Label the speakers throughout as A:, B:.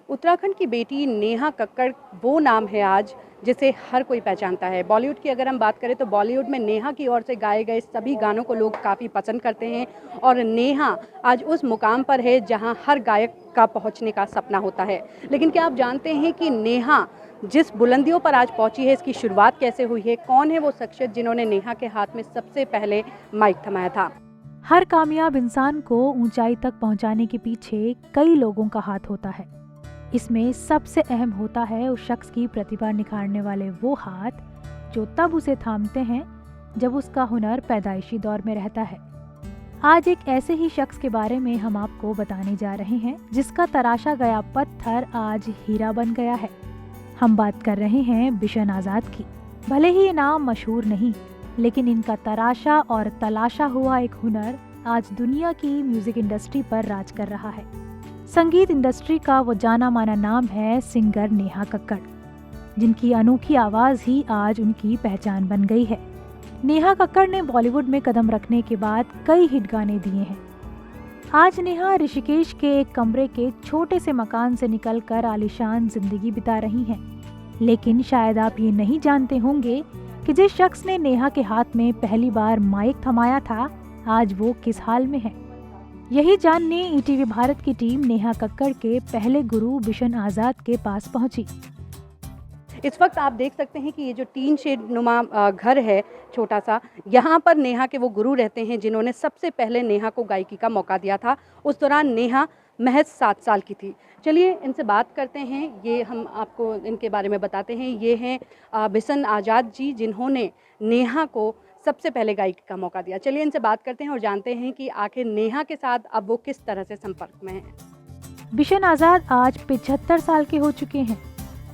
A: उत्तराखंड की बेटी नेहा कक्कड़ वो नाम है आज जिसे हर कोई पहचानता है। बॉलीवुड की अगर हम बात करें तो बॉलीवुड में नेहा की ओर से गाए गए सभी गानों को लोग काफ़ी पसंद करते हैं और नेहा आज उस मुकाम पर है जहां हर गायक का पहुंचने का सपना होता है। लेकिन क्या आप जानते हैं कि नेहा जिस बुलंदियों पर आज पहुंची है, इसकी शुरुआत कैसे हुई है? कौन है वो शख्सियत जिन्होंने नेहा के हाथ में सबसे पहले माइक थमाया था?
B: हर कामयाब इंसान को ऊंचाई तक पहुंचाने के पीछे कई लोगों का हाथ होता है। इसमें सबसे अहम होता है उस शख्स की प्रतिभा निखारने वाले वो हाथ जो तब उसे थामते हैं जब उसका हुनर पैदाइशी दौर में रहता है। आज एक ऐसे ही शख्स के बारे में हम आपको बताने जा रहे हैं जिसका तराशा गया पत्थर आज हीरा बन गया है। हम बात कर रहे हैं बिशन आजाद की। भले ही ये नाम मशहूर नहीं, लेकिन इनका तराशा और तलाशा हुआ एक हुनर आज दुनिया की म्यूजिक इंडस्ट्री पर राज कर रहा है। संगीत इंडस्ट्री का वो जाना माना नाम है सिंगर नेहा कक्कड़, जिनकी अनोखी आवाज ही आज उनकी पहचान बन गई है। नेहा कक्कड़ ने बॉलीवुड में कदम रखने के बाद कई हिट गाने दिए हैं। आज नेहा ऋषिकेश के एक कमरे के छोटे से मकान से निकलकर आलीशान जिंदगी बिता रही हैं। लेकिन शायद आप ये नहीं जानते होंगे कि जिस शख्स ने नेहा के हाथ में पहली बार माइक थमाया था, आज वो किस हाल में है। यही जानने ईटीवी भारत की टीम नेहा कक्कड़ के पहले गुरु बिशन आजाद के पास पहुंची।
A: इस वक्त आप देख सकते हैं कि ये जो टीन शेड नुमा घर है छोटा सा, यहाँ पर नेहा के वो गुरु रहते हैं जिन्होंने सबसे पहले नेहा को गायकी का मौका दिया था। उस दौरान नेहा महज 7 साल की थी। चलिए इनसे बात करते हैं, ये हम आपको इनके बारे में बताते हैं। ये हैं बिशन आजाद जी, जिन्होंने नेहा को सबसे पहले गायकी का मौका दिया। चलिए इनसे बात करते हैं और जानते हैं कि आखिर नेहा के साथ अब वो किस तरह से संपर्क में हैं।
B: बिशन आजाद आज 75 साल के हो चुके हैं।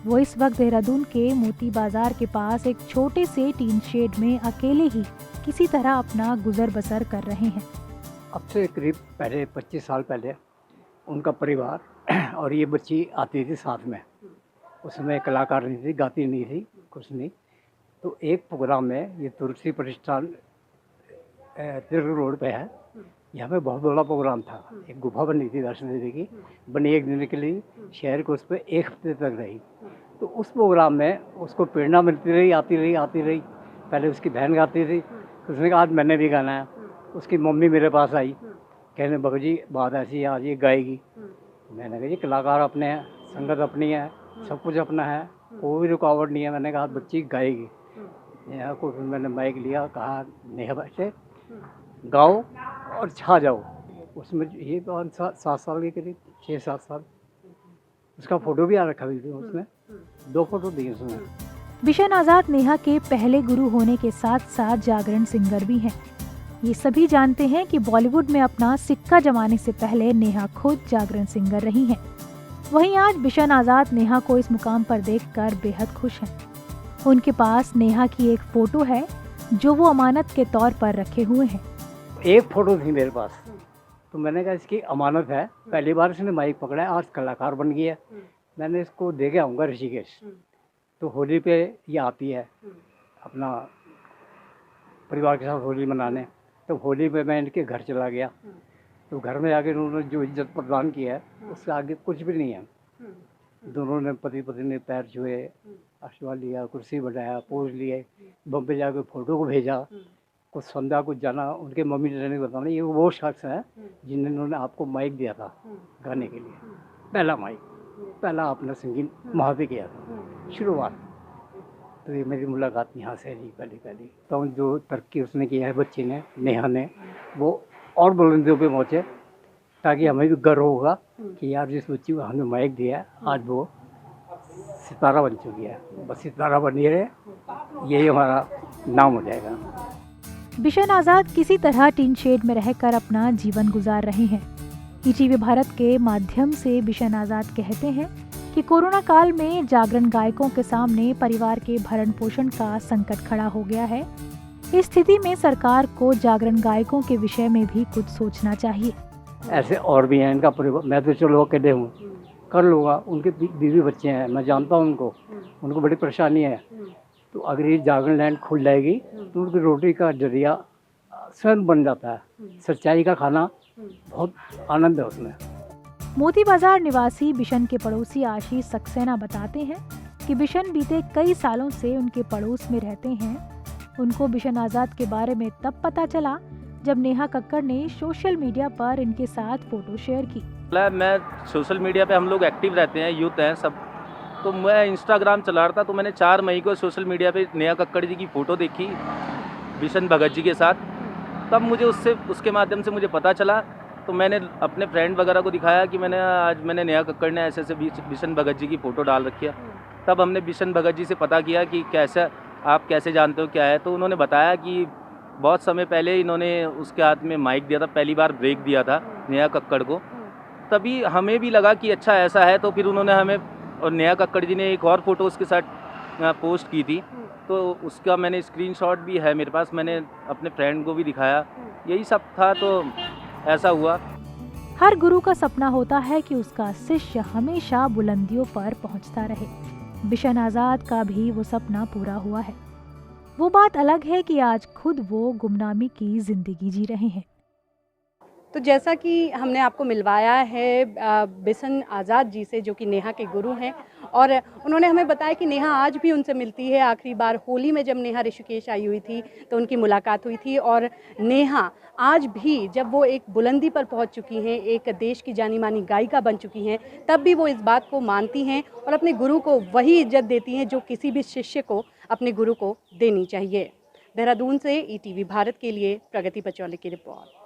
B: वो इस वक्त देहरादून के मोती बाजार के पास एक छोटे से टीन शेड में अकेले ही किसी तरह अपना गुजर बसर कर रहे हैं।
C: अब से करीब पहले 25 साल पहले उनका परिवार और ये बच्ची आती थी साथ में। उसमें कलाकार नहीं थी, गाती नहीं थी, कुछ नहीं। तो एक प्रोग्राम में ये तुलसी प्रतिष्ठान तिरक रोड पे है, यहाँ पे बहुत बड़ा प्रोग्राम था। एक गुफा बनी थी दर्शन देवी की, बनी एक दिन के लिए, शहर को उस पर 1 हफ्ते तक रही। तो उस प्रोग्राम में उसको प्रेरणा मिलती रही, आती रही। पहले उसकी बहन गाती थी, उसने कहा आज मैंने भी गाना है। उसकी मम्मी मेरे पास आई, कहने बाबू जी बात ऐसी है, आज ये गाएगी। मैंने कहा जी कलाकार अपने हैं, संगत अपनी है, सब कुछ अपना है, कोई रुकावट नहीं है। मैंने कहा बच्ची गाएगी। नेहा को फिर मैंने माइक लिया, कहा नेहा बच्चे गाओ और छा जाओ। उसमें ये 7 साल के करीब, 6-7 साल। उसका फोटो भी आ रखा वीडियो, उसमें 2 फोटो दिए उसमें।
B: बिशन आजाद नेहा के पहले गुरु होने के साथ साथ जागरण सिंगर भी हैं। ये सभी जानते हैं कि बॉलीवुड में अपना सिक्का जमाने से पहले नेहा खुद जागरण सिंगर रही हैं। वहीं आज बिशन आजाद नेहा को इस मुकाम पर देखकर बेहद खुश हैं। उनके पास नेहा की एक फोटो है जो वो अमानत के तौर पर रखे हुए हैं।
C: एक फोटो थी मेरे पास, तो मैंने कहा इसकी अमानत है। पहली बार इसने माइक पकड़ा है, आज कलाकार बन गया। मैंने इसको दे के आऊँगा ऋषिकेश। तो होली पे ये आती है अपना परिवार के साथ होली मनाने। तो होली पे मैं इनके घर चला गया, तो घर में आके उन्होंने जो इज्जत प्रदान की है उससे आगे कुछ भी नहीं है। दोनों ने पति पत्नी ने पैर छुए, आशीर्वाद लिया, कुर्सी बैठाया, पोज लिए, बम्बे जाकर फोटो को भेजा। कुछ संध्या कुछ जाना, उनके मम्मी ने बताना ये वो शख्स है जिन्होंने आपको माइक दिया था गाने के लिए। पहला माइक, पहला आपने संगीत वहाँ पे किया था शुरुआत। तो ये मेरी मुलाकात यहाँ से ही पहली। तो जो तरक्की उसने किया है बच्ची ने, नेहा ने, वो और बुलंदियों पे पहुँचे, ताकि हमें भी गर्व होगा कि यार जिस बच्ची को हमने माइक दिया है आज वो सितारा बन चुकी है। बस सितारा बनी रहे, यही हमारा नाम हो जाएगा।
B: बिशन आजाद किसी तरह टीन शेड में रहकर अपना जीवन गुजार रहे हैं। ईटीवी भारत के माध्यम से बिशन आजाद कहते हैं कि कोरोना काल में जागरण गायकों के सामने परिवार के भरण पोषण का संकट खड़ा हो गया है। इस स्थिति में सरकार को जागरण गायकों के विषय में भी कुछ सोचना चाहिए।
C: ऐसे और भी हैं इनका परिवार, मैं तो चलो अकेले हूँ, कर लूँगा। उनके बीवी बच्चे हैं, मैं जानता हूँ उनको बड़ी परेशानी है। तो अगर ये जागरण लैंड खुल जाएगी तो उनकी रोटी का जरिया स्वयं बन जाता है। सच्चाई का खाना बहुत आनंद है उसमें।
B: मोती बाजार निवासी बिशन के पड़ोसी आशीष सक्सेना बताते हैं कि बिशन बीते कई सालों से उनके पड़ोस में रहते हैं। उनको बिशन आजाद के बारे में तब पता चला जब नेहा कक्कड़ ने सोशल मीडिया पर इनके साथ फोटो शेयर की।
D: मैं सोशल मीडिया पे हम लोग एक्टिव रहते हैं, यूथ हैं सब, तो मैं इंस्टाग्राम चला रहा था तो मैंने 4 मई को सोशल मीडिया पे नेहा कक्कड़ जी की फ़ोटो देखी बिशन भगत जी के साथ। तब मुझे उसके माध्यम से मुझे पता चला, तो मैंने अपने फ्रेंड वगैरह को दिखाया कि मैंने नेहा कक्कड़ ने ऐसे ऐसे बिशन भगत जी की फ़ोटो डाल रखी है। तब हमने बिशन भगत जी से पता किया कि आप कैसे जानते हो क्या है, तो उन्होंने बताया कि बहुत समय पहले इन्होंने उसके हाथ में माइक दिया था, पहली बार ब्रेक दिया था नेहा कक्कड़ को। तभी हमें भी लगा कि अच्छा ऐसा है, तो फिर उन्होंने हमें, और नेहा कक्कड़ जी ने एक और फ़ोटो उसके साथ पोस्ट की थी, तो उसका मैंने स्क्रीनशॉट भी है मेरे पास, मैंने अपने फ्रेंड को भी दिखाया। यही सब था, तो ऐसा हुआ।
B: हर गुरु का सपना होता है कि उसका शिष्य हमेशा बुलंदियों पर पहुंचता रहे। बिशन आजाद का भी वो सपना पूरा हुआ है। वो बात अलग है कि आज खुद वो गुमनामी की जिंदगी जी रहे हैं।
A: तो जैसा कि हमने आपको मिलवाया है बिशन आज़ाद जी से, जो कि नेहा के गुरु हैं, और उन्होंने हमें बताया कि नेहा आज भी उनसे मिलती है। आखिरी बार होली में जब नेहा ऋषिकेश आई हुई थी तो उनकी मुलाकात हुई थी, और नेहा आज भी जब वो एक बुलंदी पर पहुंच चुकी हैं, एक देश की जानी मानी गायिका बन चुकी हैं, तब भी वो इस बात को मानती हैं और अपने गुरु को वही इज्जत देती हैं जो किसी भी शिष्य को अपने गुरु को देनी चाहिए। देहरादून से ETV भारत के लिए प्रगति पचौली की रिपोर्ट।